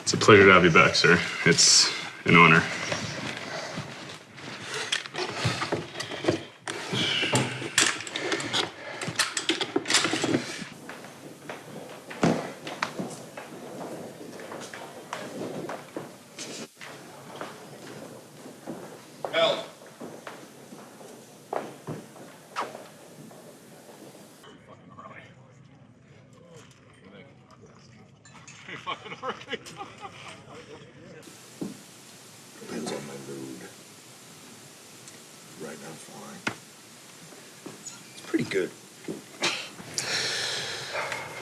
It's a pleasure to have you back, sir. It's an honor. Depends on my mood. Right now, fine. It's pretty good.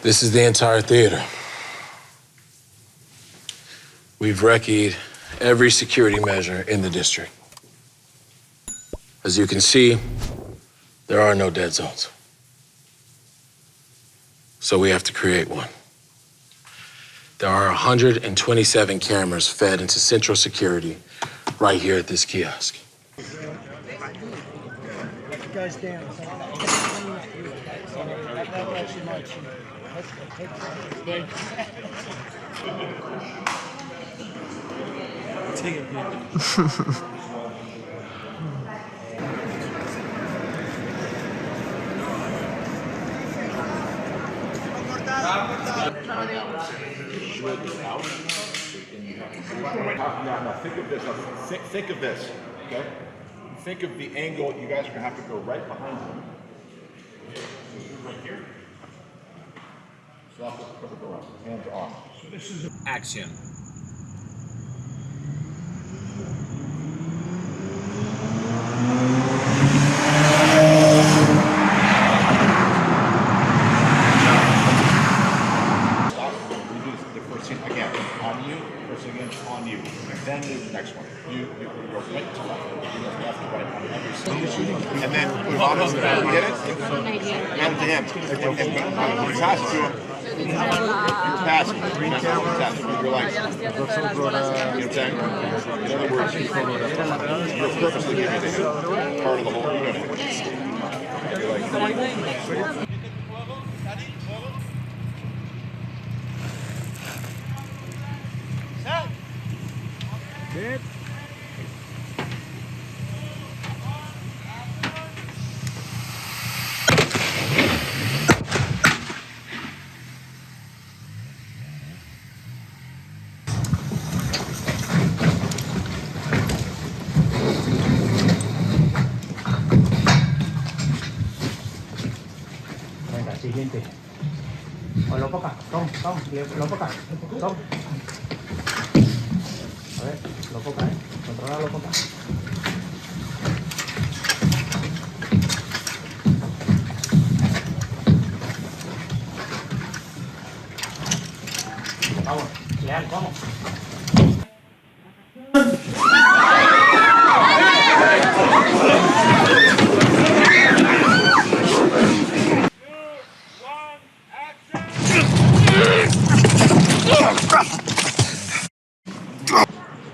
This is the entire theater. We've recce'd every security measure in the district. As you can see, there are no dead zones. So we have to create one. There are 127 cameras fed into central security right here at this kiosk. Goes down. Take it here. Now think of this. Think of this, okay? Think of the angle. You guys are gonna have to go right behind him. Right here. So that's what the door up. Hands on. So this is Action. Then the next one. You go right to left. You go left to right on every single. And then put it on him. You get it? Hand it to him. And when you pass it to him, you're passing. You're like, you know what I'm saying? In other words, you're purposely giving him part of the whole unit. You're like, Good. Venga, siguiente. O lo poca, Tom, lo poca, Tom. A ver, lo poca, controla lo poca. Vamos, Leal, vamos.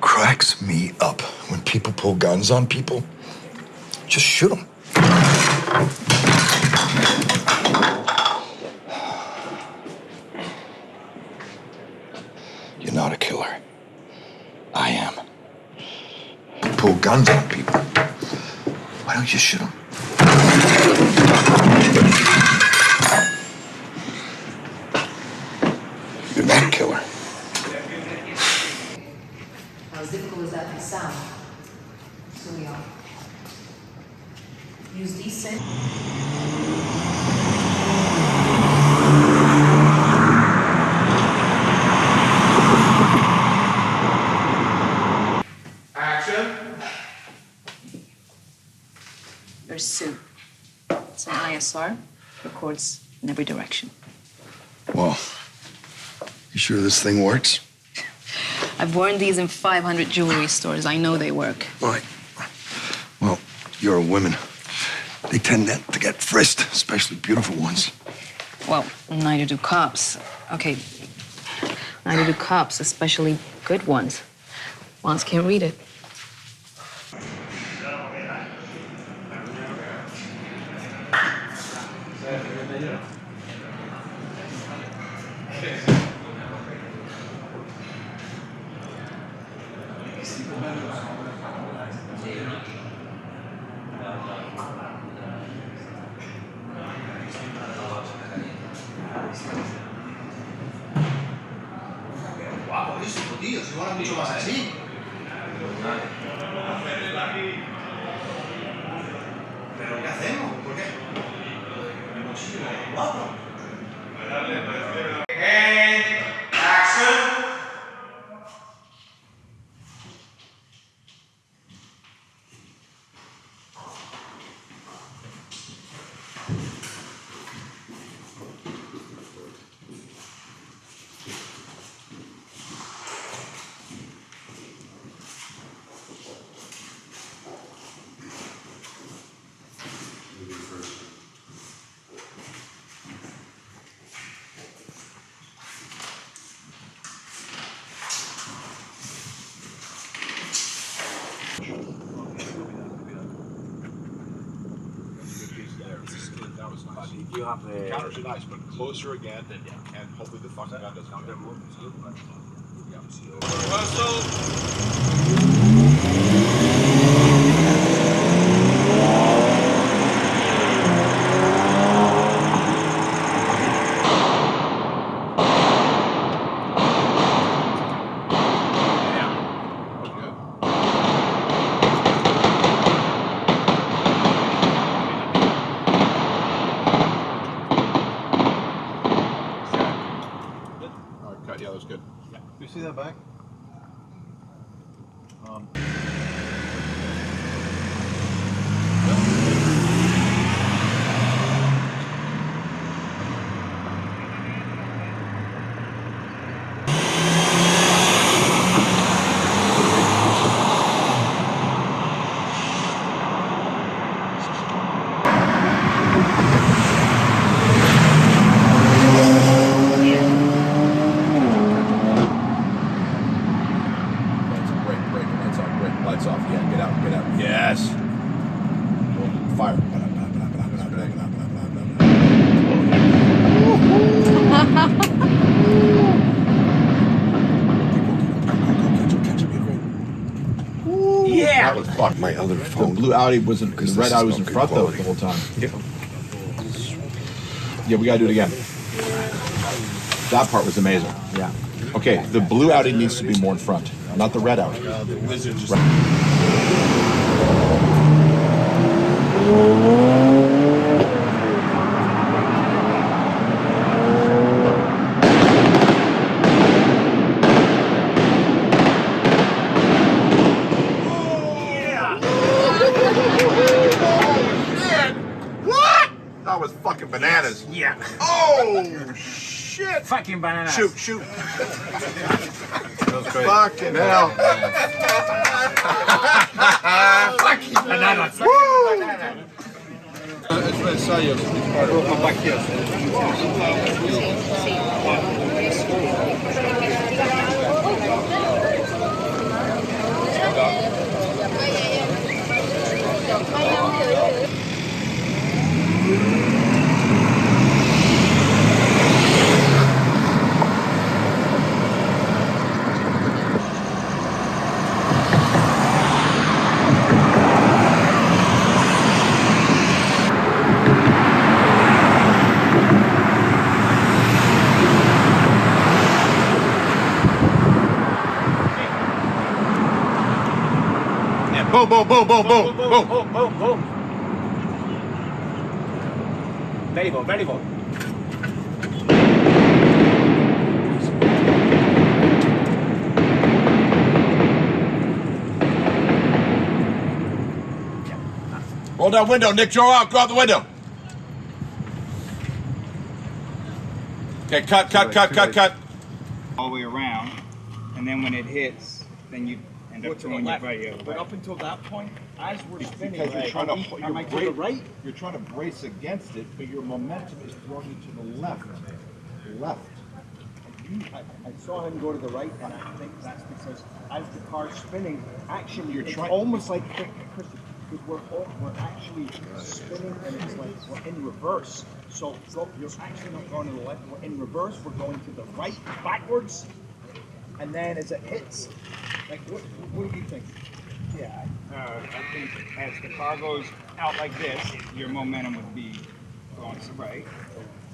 cracks me up when people pull guns on people. Just shoot them. You're not a killer. I am. You pull guns on people. Why don't you shoot them? You're not a killer. As difficult as that may sound, so we are. Use these scent. Action. Your suit. It's an ISR. Records in every direction. Well, you sure this thing works? I've worn these in 500 jewelry stores. I know they work. Right. Well, you're a woman. They tend to get frisked, especially beautiful ones. Well, neither do cops. Okay, neither do cops, especially good ones. Ones can't read it. Guapo, eso, tío, si mola mucho más así. ¿Pero qué hacemos? ¿Por qué? Muchísimo guapo. Action. You have the counters are nice, but closer again, and hopefully the fucking gun doesn't get moved. Yeah, that was good. Do you see that back? Lights off. Yeah, get out, get out. Yes. Fire. Yeah! That was fucked. My other phone. The blue Audi wasn't, the Because red this Audi is was in no front good though quality. the whole time. Yeah. Yeah, we gotta do it again. That part was amazing. Yeah. Okay, the blue Audi needs to be more in front, not the red Audi. That was fucking bananas. Yeah. Oh, shit. Fucking banana. Shoot, shoot. That was great. Fucking hell. Fucking banana. It's going to sell you. I broke my back here. Boom, boom, boom, boom, boom, boom. Boom, boom, boom. Very good, very good. Roll down window, Nick. Go out the window. Okay, cut. All the way around, and then when it hits, then you end up throwing your body over. But up until that point, as we're spinning, Because you're trying to, am I to the right? You're trying to brace against it, but your momentum is throwing you to the left. Left. I saw him go to the right, and I think that's because as the car's spinning, actually, You're it's trying- almost like because we're actually spinning, and it's like we're in reverse. So you're actually not going to the left. We're in reverse. We're going to the right, backwards, and then as it hits, Like, what do you think? Yeah, I think as the car goes out like this, your momentum would be going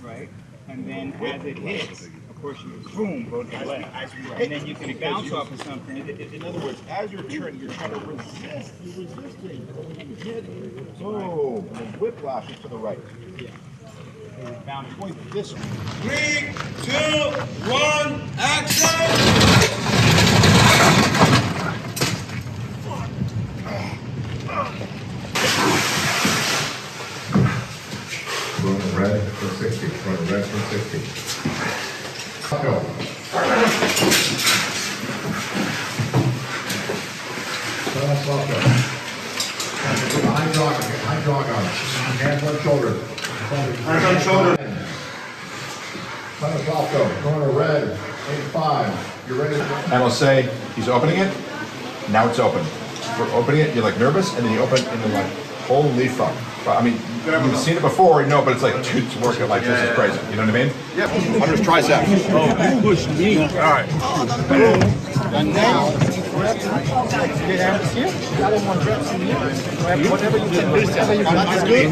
right, and then as it hits, of course you boom go to the left, and then you can bounce off of something. In other words, as you're turning, you're trying to resist. You're resisting. When you hit, boom, and then whiplash it to the right. Yeah. Bounce Going this way. 3, 2, 1, action! Going red for 60. Going red for 60. Go. High jog on it. Hands on shoulder. Hands on shoulder. Going to red, 85. You're ready. And we'll say he's opening it. Now it's open. For opening it, you're like nervous, and then you open it, and you're like, holy fuck. I mean, you've seen it before, no, but it's like, dude, it's working like this is crazy. You know what I mean? Yeah. Under his tricep. Oh, you push me. All right. And now, get out here. Got one more reps in here. Whatever you can do. Whatever you can do. Good.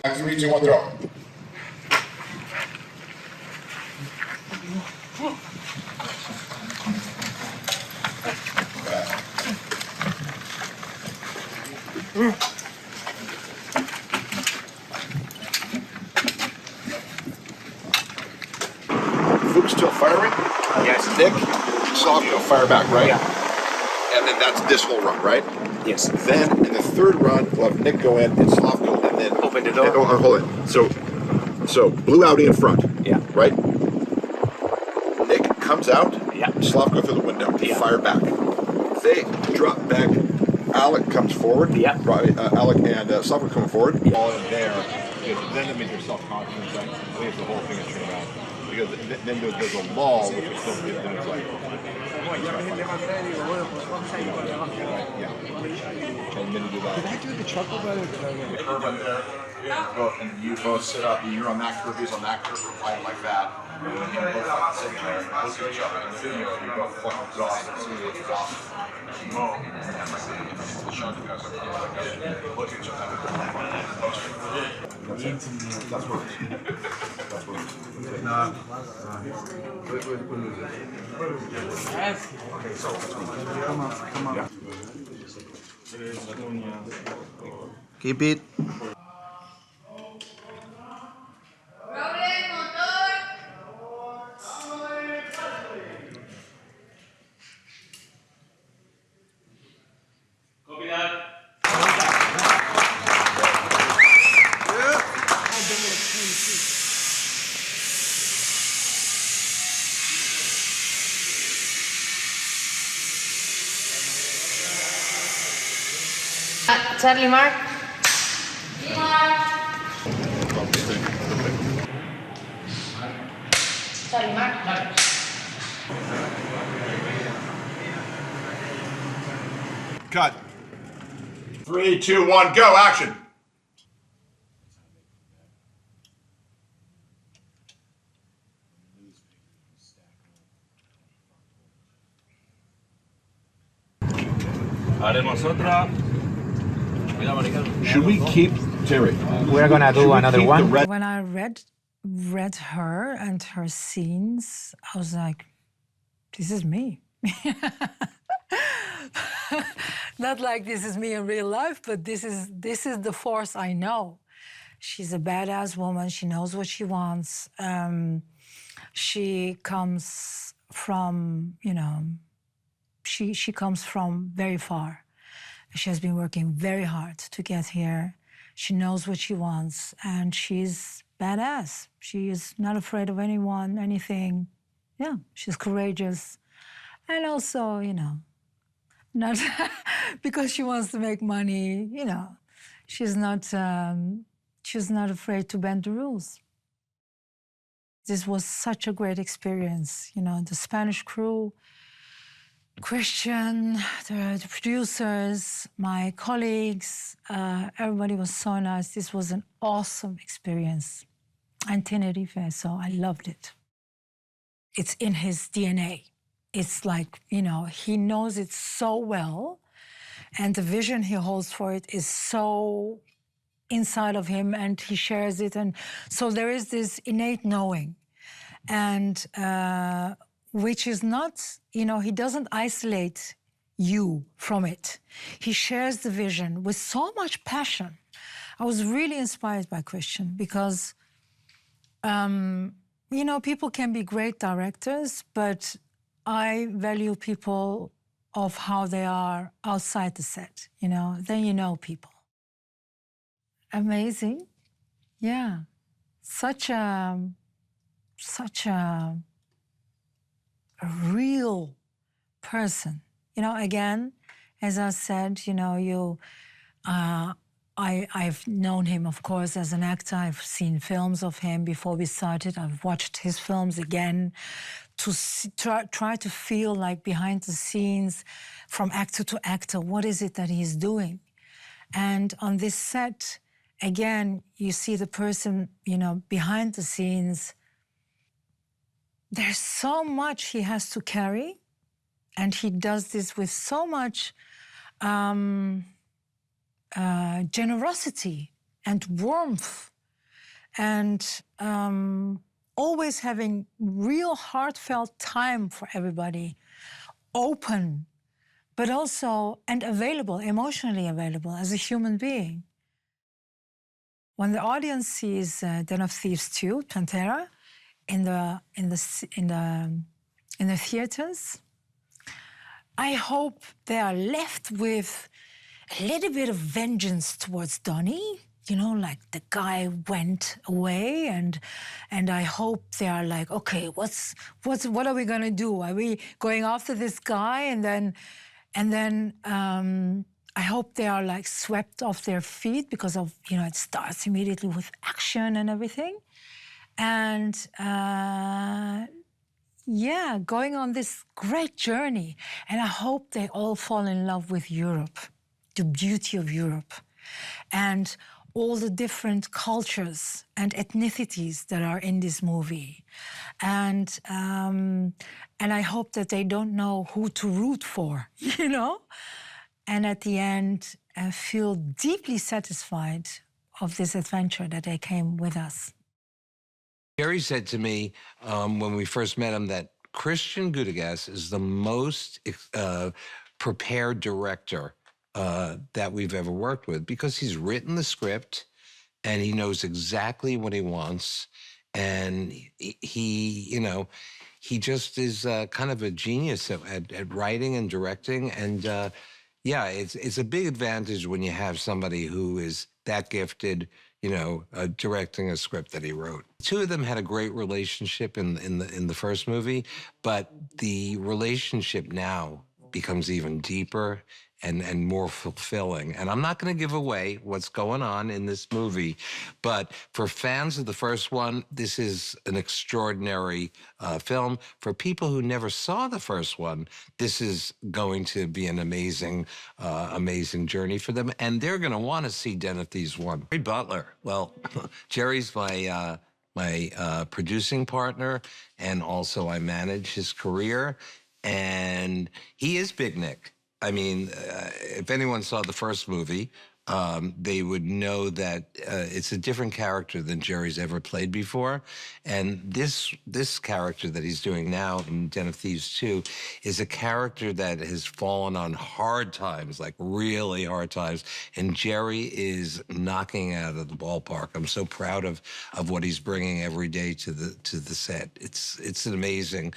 That's 3, 2, 1, throw. Fuchs still firing? Yes. Nick, Slavko, fire back, right? Yeah. And then that's this whole run, right? Yes. Then in the third run, we'll have Nick go in and Slavko, and then Open the door. Hold it. So blue Audi in front. Yeah. Right. Nick comes out. Yeah. Slavko through the window. Yeah. Fire back. They drop back. Alec comes forward. Yeah. Right. Alec and Slavko coming forward. Yeah. All in there. Then that means you're self-confident. Right? I think it's the whole thing is turned around. Because then there's a lull, which is still then it's like. Yeah. And then you do that. Did I do the chuckle better? Curve up there, and you both sit up. You're on that curve, he's on that curve, we're playing like that. And you both like sitting there, look at each other in the video, you're both fucking exhausted. See, exhausted. And we'll show you guys like look at each other. That's what it is. That's what it is. Nah. Okay, so come on. Keep it. Copy that. Charlie Mark. Charlie Mark. Cut. 3, 2, 1, go, action. Should we keep Terry? We're gonna do another one. When I read her and her scenes, I was like, this is me. Not like this is me in real life, but this is the force I know. She's a badass woman. She knows what she wants. She comes from, she comes from very far. She has been working very hard to get here. She knows what she wants, and she's badass. She is not afraid of anyone, anything. Yeah, she's courageous. And also, not because she wants to make money, she's not afraid to bend the rules. This was such a great experience. The Spanish crew, Christian, the producers, my colleagues, everybody was so nice. This was an awesome experience. And Tenerife, so I loved it. It's in his DNA. It's like, you know, he knows it so well, and the vision he holds for it is so inside of him, and he shares it. And so there is this innate knowing, and which is not, you know, he doesn't isolate you from it. He shares the vision with so much passion. I was really inspired by Christian because, you know, people can be great directors, but I value people of how they are outside the set, you know, then you know people. Amazing. Yeah. Such a real person. You know, again, as I said, you know, I've known him, of course, as an actor. I've seen films of him before we started. I've watched his films again to try to feel like behind the scenes, from actor to actor, what is it that he's doing? And on this set, again, you see the person, you know, behind the scenes. There's so much he has to carry, and he does this with so much generosity and warmth, and always having real heartfelt time for everybody, open, but also, and available, emotionally available as a human being. When the audience sees Den of Thieves 2, Pantera, in the theaters, I hope they are left with a little bit of vengeance towards Donnie. You know, like the guy went away, and I hope they are like, okay, what are we gonna do? Are we going after this guy? And then I hope they are like swept off their feet because of, you know, it starts immediately with action and everything. And yeah, going on this great journey. And I hope they all fall in love with Europe, the beauty of Europe, and all the different cultures and ethnicities that are in this movie. And I hope that they don't know who to root for, you know? And at the end, feel deeply satisfied of this adventure that they came with us. Gerry said to me when we first met him that Christian Gudegast is the most prepared director that we've ever worked with, because he's written the script and he knows exactly what he wants. And he you know, he just is kind of a genius at writing and directing. And yeah, it's a big advantage when you have somebody who is that gifted, you know, directing a script that he wrote. The two of them had a great relationship in the first movie, but the relationship now becomes even deeper and more fulfilling. And I'm not going to give away what's going on in this movie, but for fans of the first one, this is an extraordinary film. For people who never saw the first one, this is going to be an amazing, amazing journey for them. And they're going to want to see Den of Thieves 1. Butler, well, Gerry's my producing partner, and also I manage his career. And he is Big Nick. I mean, if anyone saw the first movie, they would know that it's a different character than Gerry's ever played before. And this character that he's doing now in Den of Thieves 2 is a character that has fallen on hard times, like really hard times. And Gerry is knocking out of the ballpark. I'm so proud of what he's bringing every day to the set. It's amazing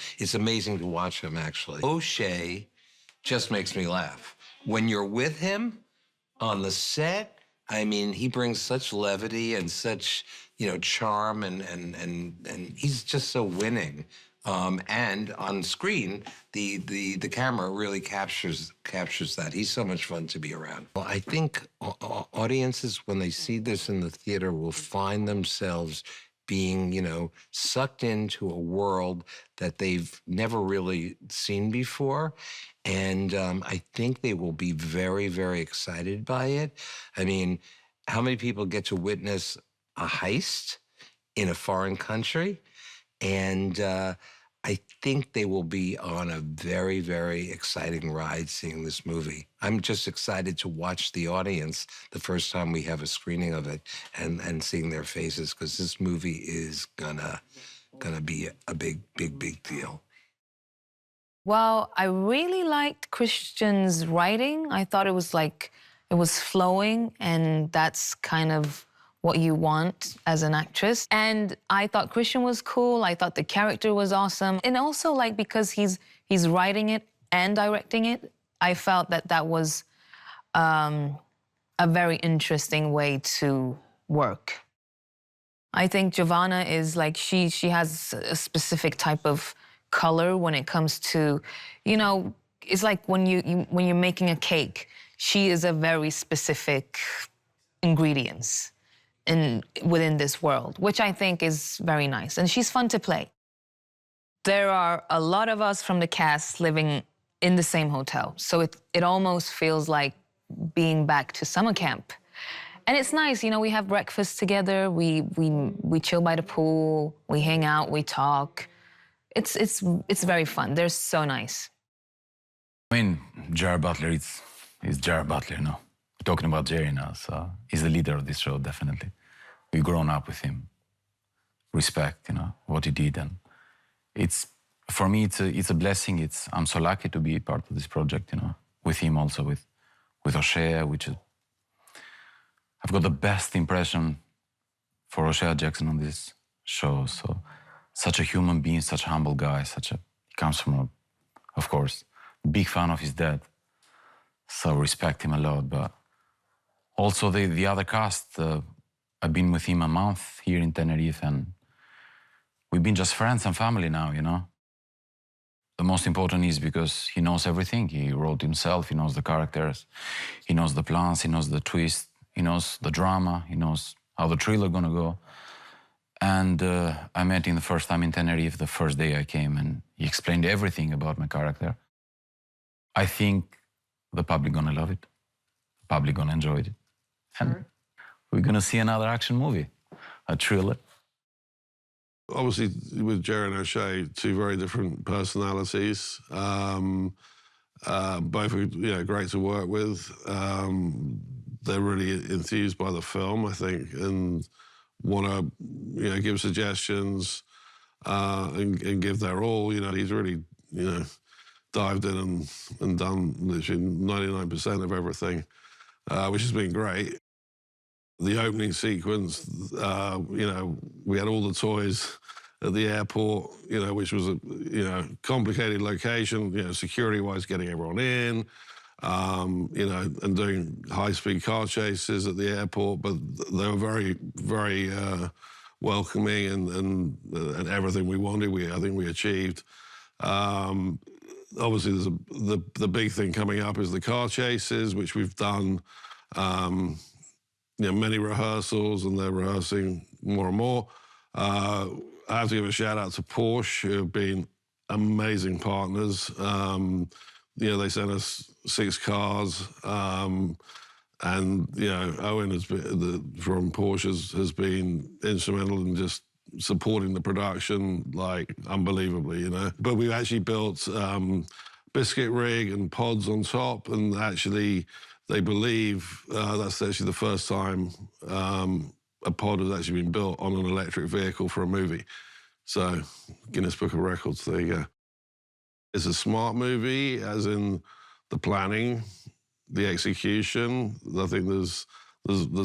to watch him, actually. O'Shea just makes me laugh. When you're with him on the set, I mean, he brings such levity and such, you know, charm, and he's just so winning. And on screen, the camera really captures that. He's so much fun to be around. Well, I think audiences, when they see this in the theater, will find themselves being, you know, sucked into a world that they've never really seen before. And I think they will be very, very excited by it. I mean, how many people get to witness a heist in a foreign country? And I think they will be on a very, very exciting ride seeing this movie. I'm just excited to watch the audience the first time we have a screening of it and seeing their faces, because this movie is gonna be a big, big, big deal. Well, I really liked Christian's writing. I thought it was flowing, and that's kind of what you want as an actress. And I thought Christian was cool. I thought the character was awesome. And also, like, because he's writing it and directing it, I felt that was a very interesting way to work. I think Giovanna is like, she has a specific type of color when it comes to, you know, it's like when you're making a cake, she is a very specific ingredients within this world, which I think is very nice. And she's fun to play. There are a lot of us from the cast living in the same hotel, so it almost feels like being back to summer camp. And it's nice, you know, we have breakfast together, we chill by the pool, we hang out, we talk. It's very fun. They're so nice. I mean, Gerard Butler is Gerard Butler, you know. We're talking about Jerry now, so he's the leader of this show, definitely. We've grown up with him. Respect, you know, what he did. And for me, it's a blessing. I'm so lucky to be part of this project, you know, with him also, with 𝗗𝗟, which is... I've got the best impression for 𝗗𝗟 Jackson on this show. So, such a human being, such a humble guy, he comes from, of course, big fan of his dad. So respect him a lot. But also the other cast, I've been with him a month here in Tenerife, and we've been just friends and family now, you know. The most important is because he knows everything. He wrote himself, he knows the characters, he knows the plans, he knows the twist, he knows the drama, he knows how the thriller gonna go. And I met him the first time in Tenerife, the first day I came, and he explained everything about my character. I think the public gonna love it. The public gonna enjoy it. And we're gonna see another action movie, a thriller. Obviously, with Gerard and 𝗗𝗟, two very different personalities. Both are, you know, great to work with. They're really enthused by the film, I think, and want to, you know, give suggestions and give their all. You know, he's really, you know, dived in and done literally 99% of everything, which has been great. The opening sequence, you know, we had all the toys at the airport, you know, which was a, you know, complicated location, you know, security-wise, getting everyone in, you know, and doing high-speed car chases at the airport, but they were very, very welcoming and everything we wanted, I think we achieved. Obviously, the big thing coming up is the car chases, which we've done, you know, many rehearsals, and they're rehearsing more and more. I have to give a shout out to Porsche, who have been amazing partners. You know, they sent us 6 cars, and, you know, Owen from Porsche has been instrumental in just supporting the production, like, unbelievably, you know. But we've actually built biscuit rig and pods on top, and actually, they believe that's actually the first time a pod has actually been built on an electric vehicle for a movie. So, Guinness Book of Records, there you go. It's a smart movie, as in the planning, the execution. I think there's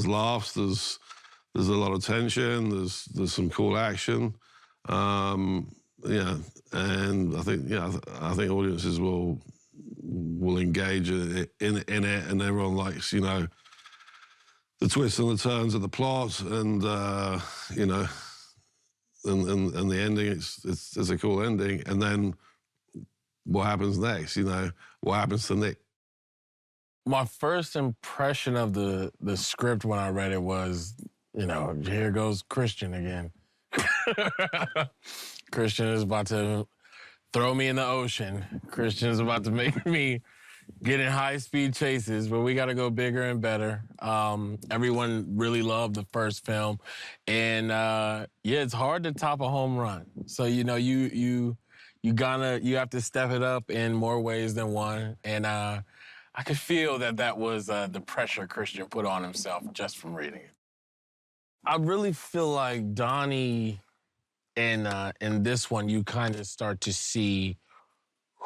laughs, there's a lot of tension, there's some cool action. Yeah, and I think audiences will engage in it, and everyone likes, you know, the twists and the turns of the plot, and you know, and the ending. It's a cool ending, and then what happens next? You know, what happens to Nick? My first impression of the script when I read it was, you know, here goes Christian again. Christian is about to throw me in the ocean. Christian is about to make me get in high-speed chases, but we got to go bigger and better. Everyone really loved the first film, and yeah, it's hard to top a home run. So you know, you have to step it up in more ways than one, and I could feel that was the pressure Christian put on himself just from reading it. I really feel like Donnie, in this one, you kind of start to see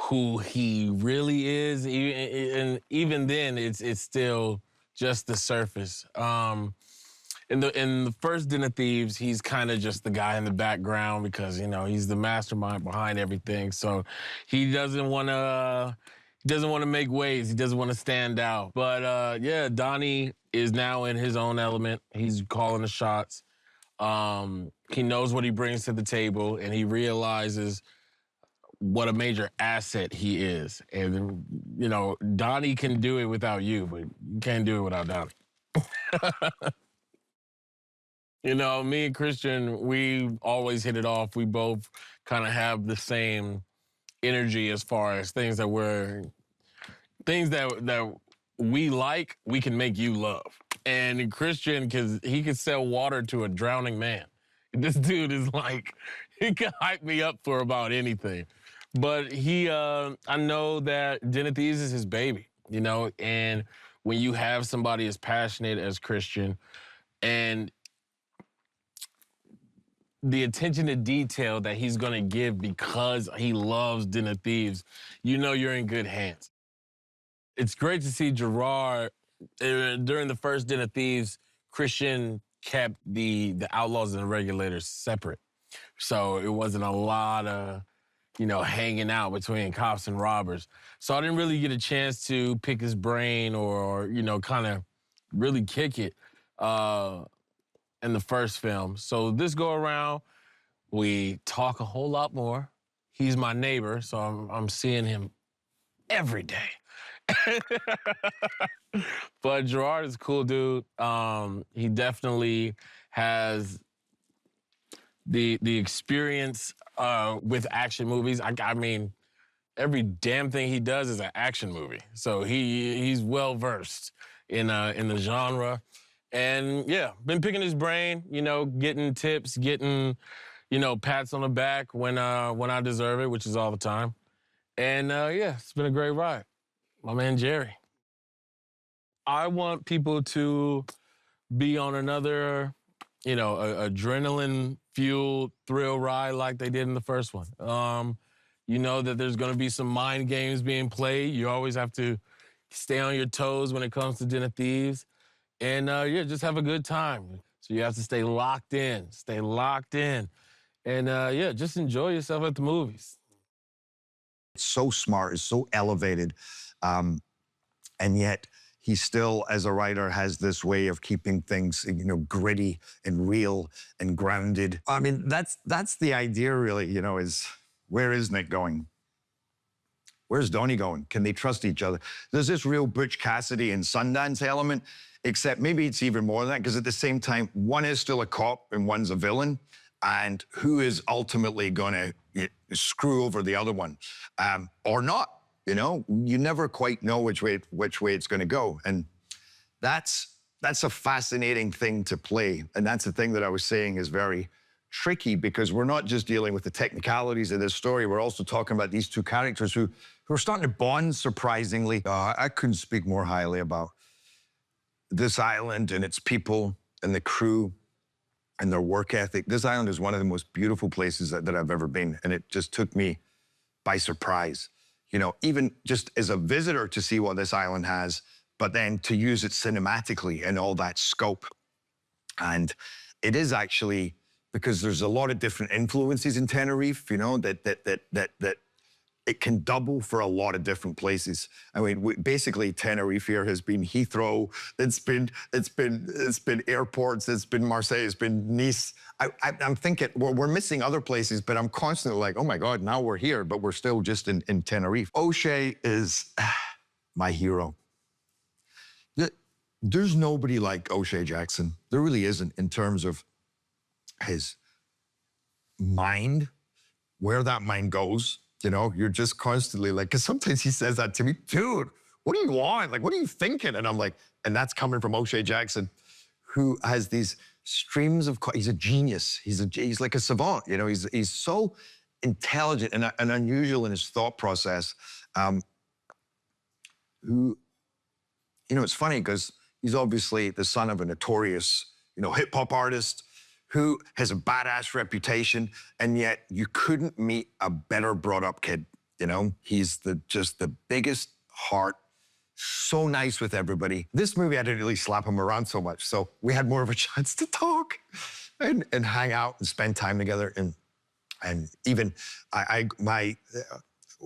who he really is, and even then, it's still just the surface. In the first Den of Thieves, he's kind of just the guy in the background because, you know, he's the mastermind behind everything. So he doesn't want to make waves. He doesn't want to stand out. But yeah, Donnie is now in his own element. He's calling the shots. He knows what he brings to the table, and he realizes what a major asset he is. And, you know, Donnie can do it without you, but you can't do it without Donnie. You know, me and Christian, we always hit it off. We both kind of have the same energy as far as things that we like, we can make you love. And Christian, he can sell water to a drowning man. This dude is like, he can hype me up for about anything. But I know that Den of Thieves is his baby, you know, and when you have somebody as passionate as Christian and the attention to detail that he's going to give because he loves Den of Thieves, you know you're in good hands. It's great to see Gerard, during the first Den of Thieves, Christian kept the outlaws and the regulators separate. So it wasn't a lot of, you know, hanging out between cops and robbers. So I didn't really get a chance to pick his brain or you know, kind of really kick it in the first film. So this go around, we talk a whole lot more. He's my neighbor, so I'm seeing him every day. But Gerard is a cool dude. He definitely has the experience with action movies. I mean, every damn thing he does is an action movie. So he's well versed in the genre. And yeah, been picking his brain, you know, getting tips, getting, you know, pats on the back when I deserve it, which is all the time. And yeah, it's been a great ride. My man Jerry. I want people to be on another, you know, adrenaline-fueled thrill ride like they did in the first one. You know that there's going to be some mind games being played. You always have to stay on your toes when it comes to Den of Thieves. And yeah, just have a good time. So you have to stay locked in. And yeah, just enjoy yourself at the movies. It's so smart, it's so elevated. And yet he still, as a writer, has this way of keeping things, you know, gritty and real and grounded. I mean, that's the idea, really, you know, is where is Nick going? Where's Donnie going? Can they trust each other? There's this real Butch Cassidy and Sundance element, except maybe it's even more than that, because at the same time, one is still a cop and one's a villain, and who is ultimately going to screw over the other one, or not? You know, you never quite know which way it's going to go, and that's a fascinating thing to play, and that's the thing that I was saying is very tricky, because we're not just dealing with the technicalities of this story. We're also talking about these two characters who are starting to bond surprisingly. I couldn't speak more highly about this island and its people and the crew and their work ethic. This island is one of the most beautiful places that I've ever been, and it just took me by surprise. You know, even just as a visitor to see what this island has, but then to use it cinematically and all that scope. And it is actually, because there's a lot of different influences in Tenerife, you know, that it can double for a lot of different places. I mean, basically Tenerife here has been Heathrow, it's been airports, it's been Marseille, it's been Nice. I'm thinking, well, we're missing other places, but I'm constantly like, oh my God, now we're here, but we're still just in Tenerife. O'Shea is my hero. There's nobody like O'Shea Jackson. There really isn't, in terms of his mind, where that mind goes, you know, you're just constantly like, because sometimes he says that to me, dude, what do you want? Like, what are you thinking? And I'm like, and that's coming from O'Shea Jackson, who has these streams of, he's a genius. He's like a savant, you know, he's so intelligent and unusual in his thought process. Who, you know, it's funny because he's obviously the son of a notorious, you know, hip hop artist who has a badass reputation, and yet you couldn't meet a better brought up kid, you know? He's just the biggest heart, so nice with everybody. This movie, I didn't really slap him around so much, so we had more of a chance to talk and hang out and spend time together. And even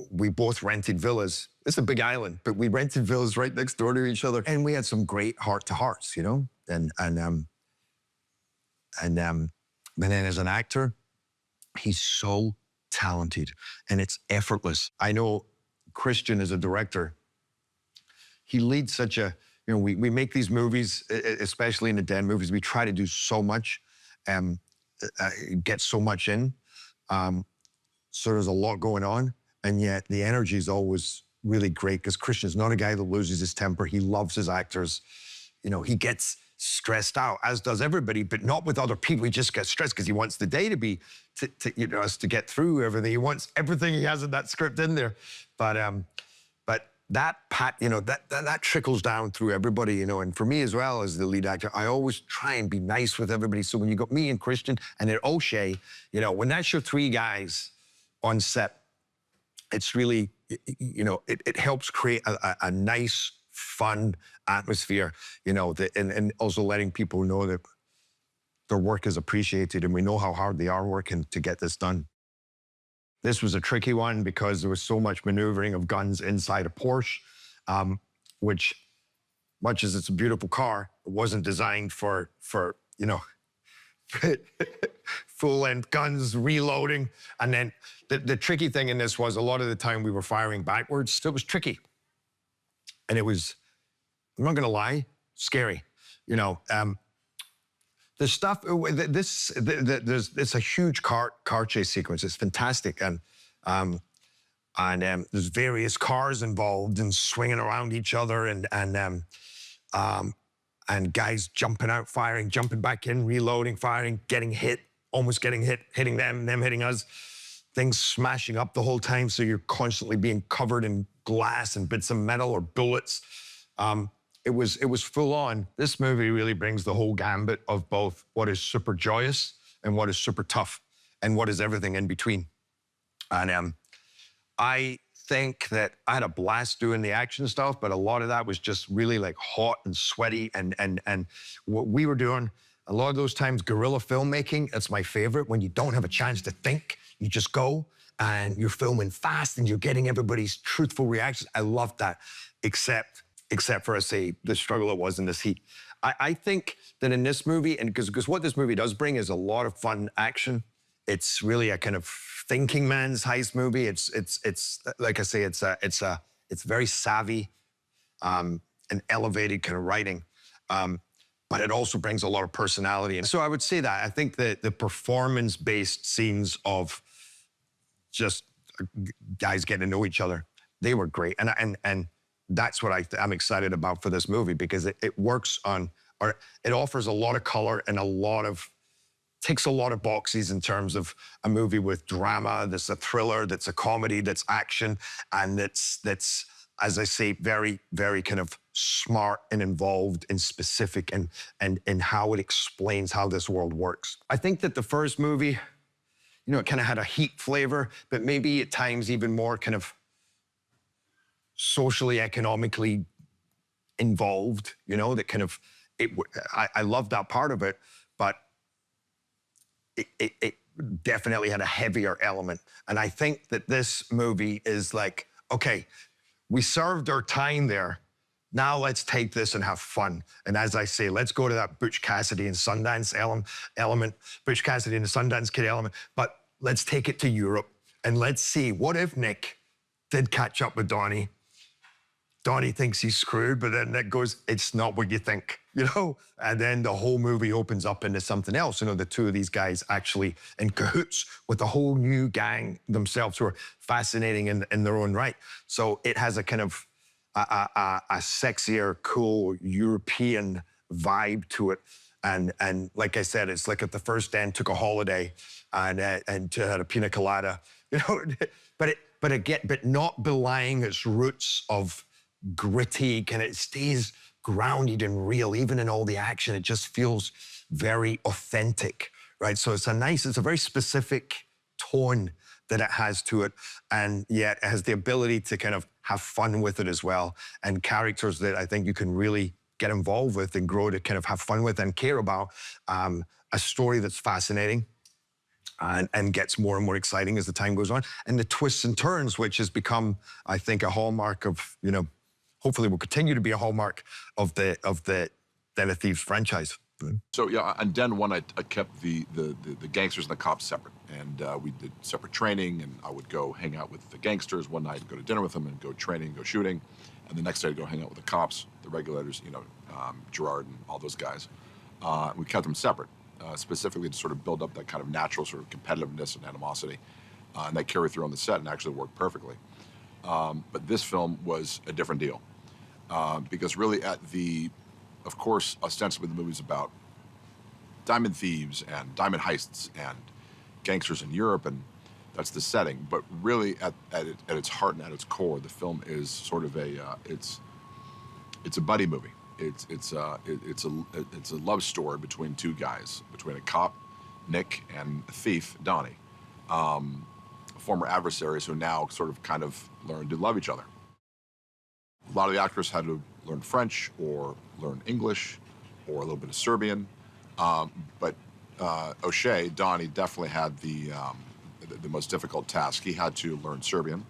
we both rented villas. It's a big island, but we rented villas right next door to each other, and we had some great heart-to-hearts, you know? And then as an actor, he's so talented and it's effortless. I know Christian as a director, he leads such a, you know, we make these movies, especially in the Den movies, we try to do so much, get so much in. So there's a lot going on, and yet the energy is always really great because Christian's not a guy that loses his temper. He loves his actors. You know, he gets stressed out, as does everybody, but not with other people. He just gets stressed because he wants the day to be, you know, us to get through everything. He wants everything he has in that script in there. But that you know, that trickles down through everybody, you know. And for me as well as the lead actor, I always try and be nice with everybody. So when you got me and Christian and then O'Shea, you know, when that's your three guys on set, it's really, you know, it helps create a nice, fun atmosphere, you know, and also letting people know that their work is appreciated and we know how hard they are working to get this done. This was a tricky one because there was so much maneuvering of guns inside a Porsche, which, much as it's a beautiful car, it wasn't designed for you know, full-length guns, reloading. And then the tricky thing in this was a lot of the time we were firing backwards, so it was tricky. And it was, I'm not gonna lie, scary. You know, the stuff, it's a huge car chase sequence. It's fantastic. And there's various cars involved and swinging around each other and guys jumping out, firing, jumping back in, reloading, firing, getting hit, almost getting hit, hitting them hitting us. Things smashing up the whole time, so you're constantly being covered in glass and bits of metal or bullets. It was full on. This movie really brings the whole gambit of both what is super joyous and what is super tough and what is everything in between. And I think that I had a blast doing the action stuff, but a lot of that was just really like hot and sweaty and what we were doing, a lot of those times guerrilla filmmaking, that's my favorite, when you don't have a chance to think, you just go and you're filming fast and you're getting everybody's truthful reactions. I loved that, except for, I say, the struggle it was in this heat. I think that in this movie, and because what this movie does bring is a lot of fun action. It's really a kind of thinking man's heist movie. It's like I say, it's very savvy and elevated kind of writing. But it also brings a lot of personality. And so I would say that I think that the performance-based scenes of just guys getting to know each other, they were great. And that's what I'm excited about for this movie, because it works on, or it offers a lot of color and ticks a lot of boxes in terms of a movie with drama, that's a thriller, that's a comedy, that's action, and that's as I say, very, very kind of smart and involved and specific and how it explains how this world works. I think that the first movie, you know, it kind of had a heat flavor, but maybe at times even more kind of socially, economically involved, you know, that kind of, I love that part of it, but it definitely had a heavier element. And I think that this movie is like, okay, we served our time there. Now let's take this and have fun. And as I say, let's go to that Butch Cassidy and Sundance element, Butch Cassidy and the Sundance Kid element, but let's take it to Europe and let's see, what if Nick did catch up with Donnie Donnie thinks he's screwed, but then Nick goes, it's not what you think, you know? And then the whole movie opens up into something else. You know, the two of these guys actually in cahoots with a whole new gang themselves who are fascinating in their own right. So it has a kind of a sexier, cool European vibe to it. And like I said, it's like if the first Dan took a holiday and had a pina colada, you know, but not belying its roots of gritty, kind of it stays grounded and real, even in all the action. It just feels very authentic, right? So it's a very specific tone that it has to it, and yet it has the ability to kind of have fun with it as well, and characters that I think you can really get involved with and grow to kind of have fun with and care about. A story that's fascinating and gets more and more exciting as the time goes on, and the twists and turns, which has become, I think, a hallmark of, you know, hopefully will continue to be a hallmark of the Den of Thieves franchise. So yeah, on Den 1, I kept the gangsters and the cops separate, and we did separate training, and I would go hang out with the gangsters one night, go to dinner with them, and go training, go shooting, and the next day I'd go hang out with the cops, the regulators, you know, Gerard and all those guys. We kept them separate, specifically to sort of build up that kind of natural sort of competitiveness and animosity, and that carried through on the set and actually worked perfectly. But this film was a different deal. Because really of course, ostensibly the movie's about diamond thieves and diamond heists and gangsters in Europe, and that's the setting. But really, at its heart and at its core, the film is sort of it's a buddy movie. It's a love story between two guys, between a cop, Nick, and a thief, Donnie, former adversaries who now sort of kind of learn to love each other. A lot of the actors had to learn French or learn English or a little bit of Serbian, but 𝗗𝗟, Donnie, definitely had the most difficult task. He had to learn Serbian,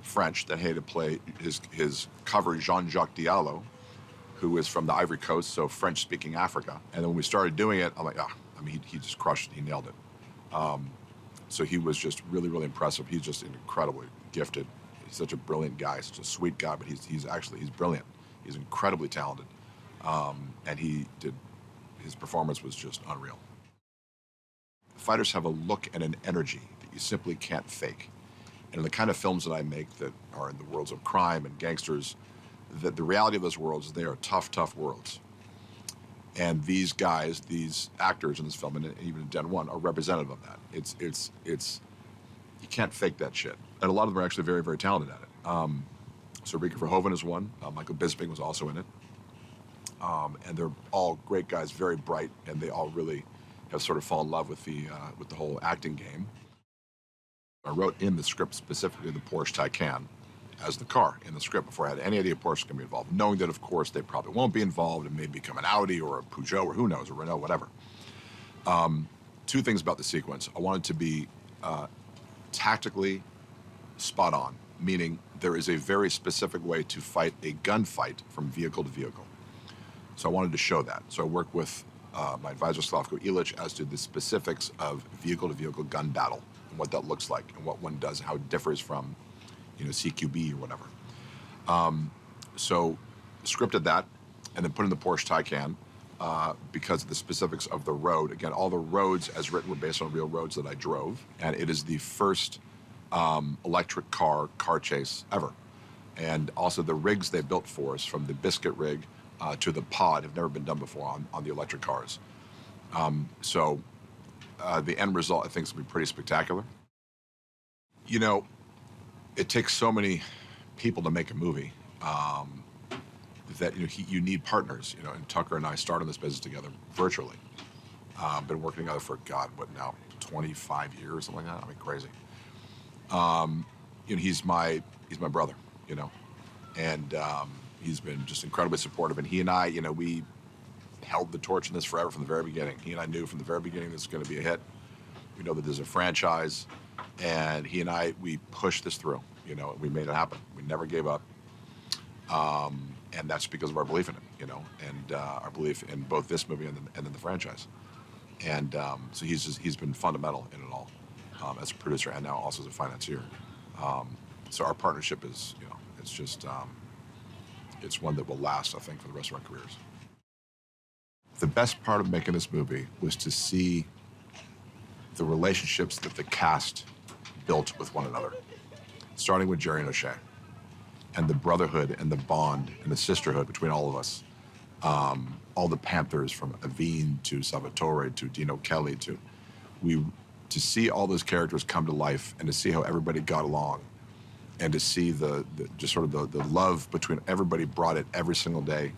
French, then he had to play his cover Jean-Jacques Diallo, who is from the Ivory Coast, so French-speaking Africa. And then when we started doing it, I'm like, I mean, he just crushed it, he nailed it. So he was just really, really impressive. He's just incredibly gifted. He's such a brilliant guy, such a sweet guy, but he's brilliant. He's incredibly talented, and his performance was just unreal. Fighters have a look and an energy that you simply can't fake. And in the kind of films that I make that are in the worlds of crime and gangsters, the reality of those worlds, they are tough, tough worlds. And these guys, these actors in this film, and even in Den 1, are representative of that. You can't fake that shit. And a lot of them are actually very, very talented at it. So Rieke Verhoeven is one. Michael Bisping was also in it. And they're all great guys, very bright, and they all really have sort of fallen in love with the whole acting game. I wrote in the script specifically the Porsche Taycan as the car in the script before I had any idea Porsche was going to be involved, knowing that, of course, they probably won't be involved and may become an Audi or a Peugeot or who knows, or Renault, whatever. Two things about the sequence. I wanted to be tactically spot on, meaning there is a very specific way to fight a gunfight from vehicle to vehicle. So I wanted to show that. So I worked with my advisor, 𝗗𝗟𝗏𝗏 as to the specifics of vehicle-to-vehicle gun battle and what that looks like and what one does, how it differs from, you know, CQB or whatever. So scripted that and then put in the Porsche Taycan because of the specifics of the road. Again, all the roads as written were based on real roads that I drove, and it is the first electric car chase ever. And also the rigs they built for us, from the biscuit rig to the pod, have never been done before on the electric cars. So the end result, I think, is going to be pretty spectacular. You know, it takes so many people to make a movie that, you know, you need partners, you know, and Tucker and I started this business together virtually. Been working together for, God, what now, 25 years, something like that? I mean, crazy. You know, he's my brother, you know, and he's been just incredibly supportive. And he and I, you know, we held the torch in this forever from the very beginning. He and I knew from the very beginning this was going to be a hit. We know that there's a franchise, and he and I, we pushed this through, you know, and we made it happen. We never gave up. And that's because of our belief in it, you know, and our belief in both this movie and then the franchise. And so he's been fundamental in it all, as a producer and now also as a financier. So our partnership is, you know, it's just it's one that will last, I think, for the rest of our careers. The best part of making this movie was to see the relationships that the cast built with one another, starting with Gerard and O'Shea, and the brotherhood and the bond and the sisterhood between all of us. All the Panthers, from Aveen to Salvatore to Dino Kelly to see all those characters come to life and to see how everybody got along and to see the love between everybody brought it every single day.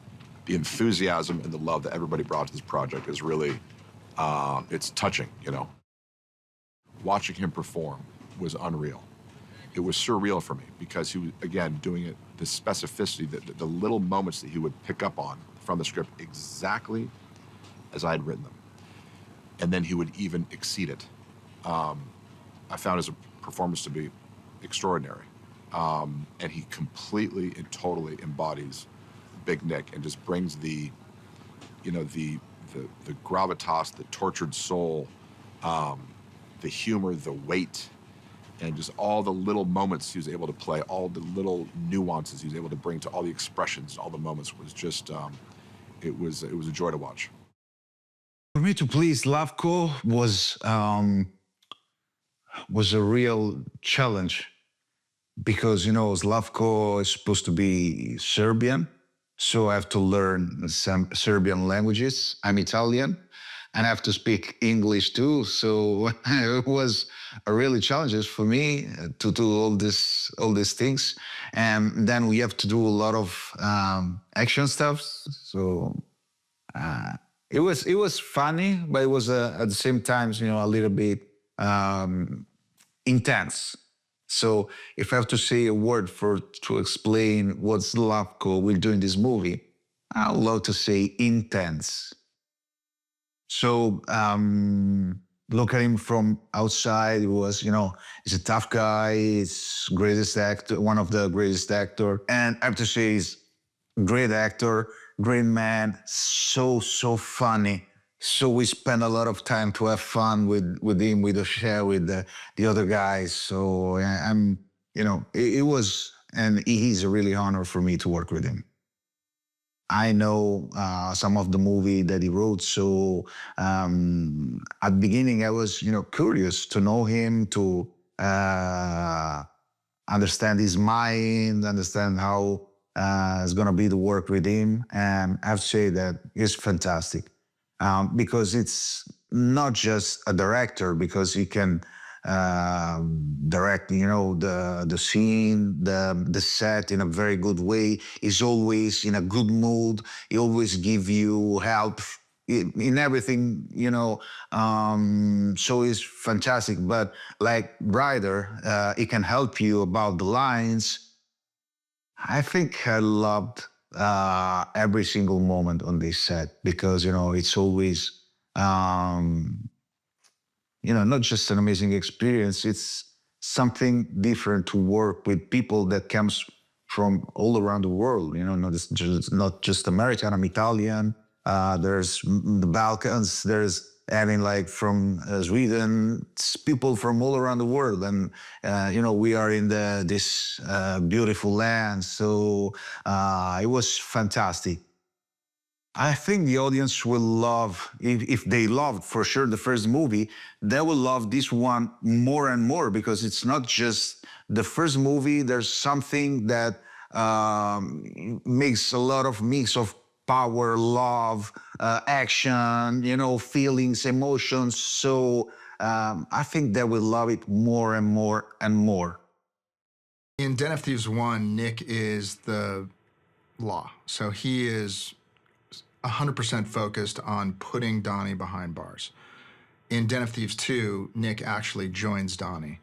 The enthusiasm and the love that everybody brought to this project is really, it's touching, you know. Watching him perform was unreal. It was surreal for me because he was, again, doing it, the specificity, the little moments that he would pick up on from the script exactly as I had written them. And then he would even exceed it. I found his performance to be extraordinary. And he completely and totally embodies Big Nick and just brings the gravitas, the tortured soul, the humor, the weight, and just all the little moments he was able to play, all the little nuances he was able to bring to all the expressions, all the moments was just, it was a joy to watch. For me to please 𝗏𝗏 was a real challenge because, you know, 𝗏𝗏 is supposed to be Serbian, so I have to learn some Serbian languages. I'm Italian, and I have to speak English too, so it was a really challenge for me to do all these things. And then we have to do a lot of action stuff, so it was funny, but it was at the same time, you know, a little bit intense. So if I have to say a word to explain what 𝗏𝗏 will do in this movie, I would love to say intense. So look at him from outside. It was, you know, he's a tough guy. He's greatest actor, one of the greatest actor, and I have to say he's great actor, great man, so funny. So we spent a lot of time to have fun with him, with O'Shea, with the other guys. So I'm, you know, it was, and he's a really honor for me to work with him. I know some of the movie that he wrote, so at the beginning I was, you know, curious to know him, to understand his mind, understand how it's gonna be the work with him, and I have to say that it's fantastic because it's not just a director, because he can direct, you know, the scene, the set in a very good way. He's always in a good mood. He always give you help in everything, you know. So it's fantastic. But like Ryder, he can help you about the lines. I think I loved every single moment on this set because, you know, it's always, you know, not just an amazing experience, it's something different to work with people that comes from all around the world, you know, not just American. I'm Italian, there's the Balkans, there's having like from Sweden, it's people from all around the world. And, you know, we are in this beautiful land. So it was fantastic. I think the audience will love, if they loved for sure the first movie, they will love this one more and more because it's not just the first movie. There's something that makes a lot of mix of power, love, action, you know, feelings, emotions. So I think they will love it more and more and more. In Den of Thieves 1, Nick is the law. So he is 100% focused on putting Donnie behind bars. In Den of Thieves 2, Nick actually joins Donnie.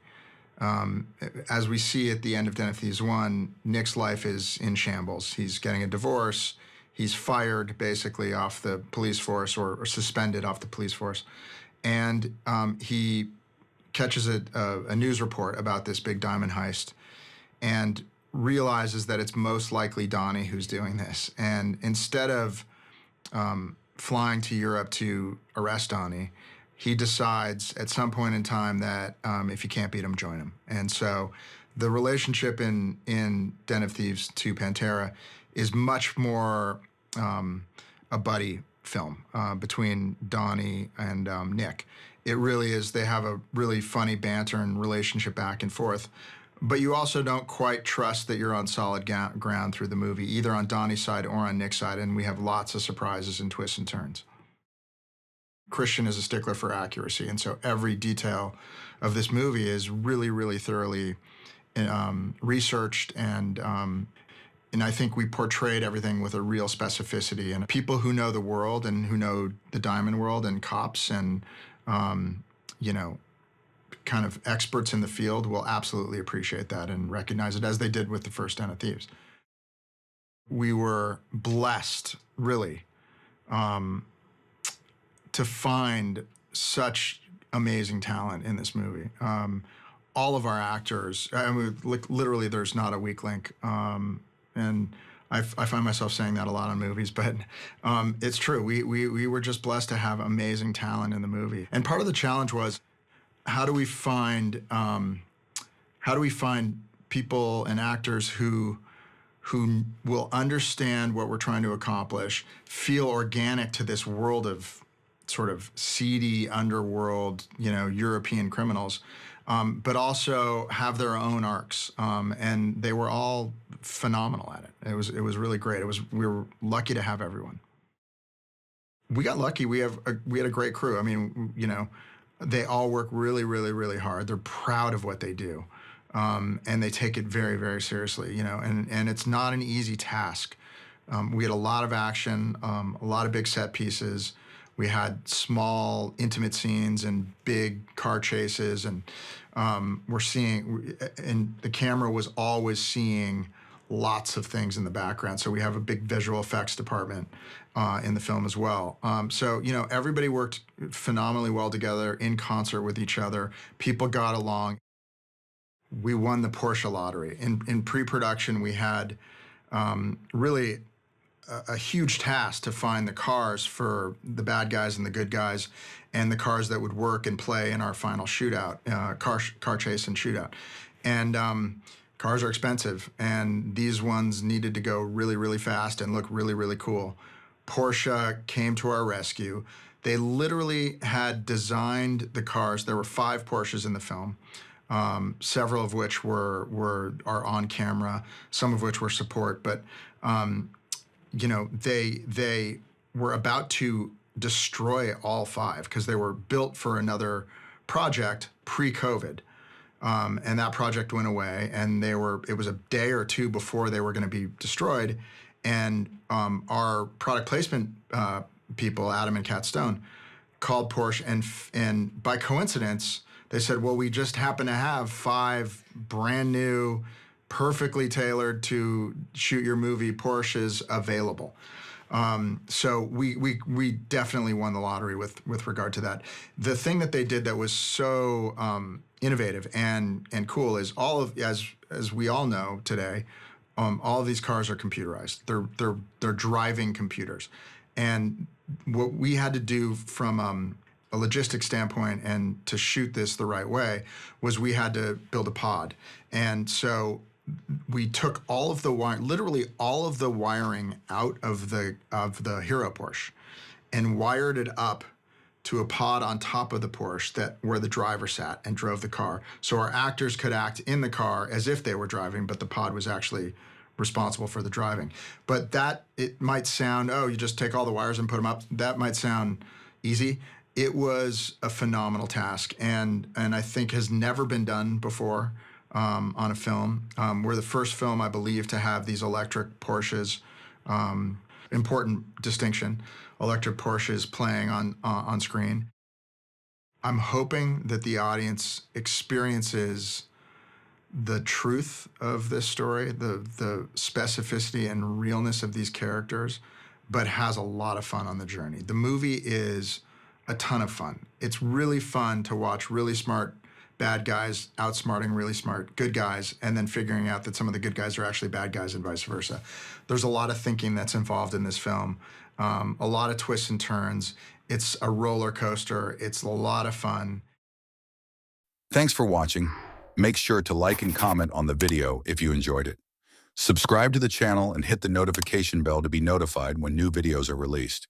As we see at the end of Den of Thieves 1, Nick's life is in shambles. He's getting a divorce. He's fired, basically, off the police force or suspended off the police force. And he catches a news report about this big diamond heist and realizes that it's most likely Donnie who's doing this. And instead of flying to Europe to arrest Donnie, he decides at some point in time that if you can't beat him, join him. And so the relationship in Den of Thieves to Pantera is much more a buddy film between Donnie and Nick. It really is. They have a really funny banter and relationship back and forth. But you also don't quite trust that you're on solid ground through the movie, either on Donnie's side or on Nick's side, and we have lots of surprises and twists and turns. Christian is a stickler for accuracy, and so every detail of this movie is really, really thoroughly researched, and I think we portrayed everything with a real specificity. And people who know the world and who know the diamond world and cops and, you know, kind of experts in the field will absolutely appreciate that and recognize it, as they did with the first Den of Thieves. We were blessed, really, to find such amazing talent in this movie. All of our actors, I mean, literally there's not a weak link. And I find myself saying that a lot on movies, but it's true. We were just blessed to have amazing talent in the movie. And part of the challenge was, how do we find people and actors who will understand what we're trying to accomplish, feel organic to this world of sort of seedy underworld, you know, European criminals, but also have their own arcs. And they were all phenomenal at it. It was really great. We were lucky to have everyone. We got lucky. We had a great crew. I mean, you know, they all work really, really, really hard. They're proud of what they do. And they take it very, very seriously, you know, and it's not an easy task. We had a lot of action, a lot of big set pieces. We had small, intimate scenes and big car chases, and and the camera was always seeing lots of things in the background. So we have a big visual effects department in the film as well. So, you know, everybody worked phenomenally well together in concert with each other. People got along. We won the Porsche lottery. In pre-production, we had really a huge task to find the cars for the bad guys and the good guys, and the cars that would work and play in our final shootout, car chase and shootout. And cars are expensive, and these ones needed to go really, really fast and look really, really cool. Porsche came to our rescue. They literally had designed the cars. There were 5 Porsches in the film. Several of which are on camera, some of which were support, but you know, they were about to destroy all 5 because they were built for another project pre-COVID, and that project went away, and it was a day or 2 before they were going to be destroyed, and our product placement people, Adam and Kat Stone, called Porsche, and by coincidence, they said, well, we just happen to have 5 brand new, perfectly tailored to shoot your movie Porsches available. So we definitely won the lottery with regard to that. The thing that they did that was so innovative and cool is as we all know today, all of these cars are computerized. They're driving computers, and what we had to do from a logistics standpoint and to shoot this the right way was we had to build a pod. And so we took literally all of the wiring out of the Hero Porsche and wired it up to a pod on top of the Porsche where the driver sat and drove the car. So our actors could act in the car as if they were driving, but the pod was actually responsible for the driving. But it might sound, oh, you just take all the wires and put them up. That might sound easy. It was a phenomenal task, and I think has never been done before on a film. We're the first film, I believe, to have these electric Porsches. Important distinction: electric Porsches playing on screen. I'm hoping that the audience experiences the truth of this story, the specificity and realness of these characters, but has a lot of fun on the journey. The movie is a ton of fun. It's really fun to watch really smart bad guys outsmarting really smart good guys, and then figuring out that some of the good guys are actually bad guys and vice versa. There's a lot of thinking that's involved in this film, a lot of twists and turns. It's a roller coaster. It's a lot of fun. Thanks for watching. Make sure to like and comment on the video if you enjoyed it. Subscribe to the channel and hit the notification bell to be notified when new videos are released.